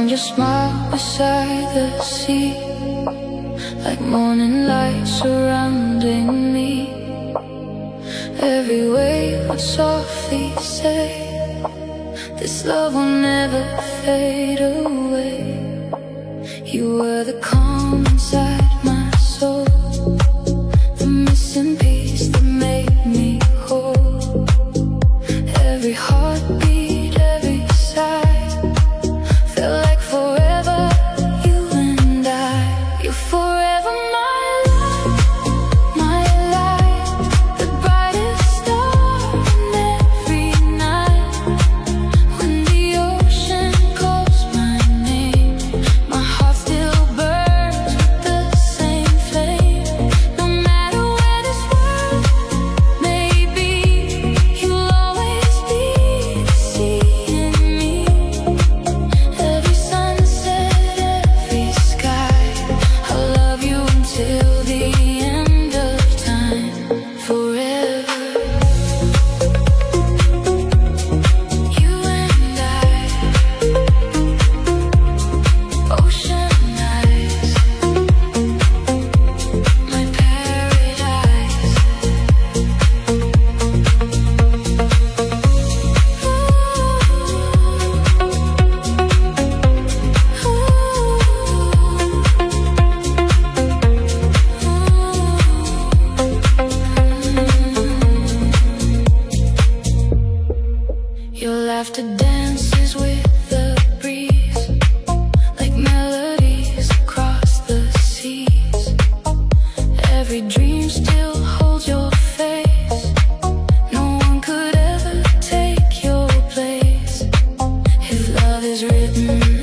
find your smile beside the sea, like morning light surrounding me. Every wave would softly say, this love will never fade away. You were the calm inside my soul, the missing piece that made me whole. Every heartbeat, every sigh, felt like forever, you and I. You're forever my light, my light, the brightest star in every night. When the ocean calls my name, my heart still burns with the same flame. No matter where this world may be, you'll always be the sea in me. Every sunset, every sky, I'll love you until the end of time. Forever, you and I, ocean eyes, my paradise. Your laughter dances with the breeze, like melodies across the seas. Every dream still holds your face. No one could ever take your place. If love is written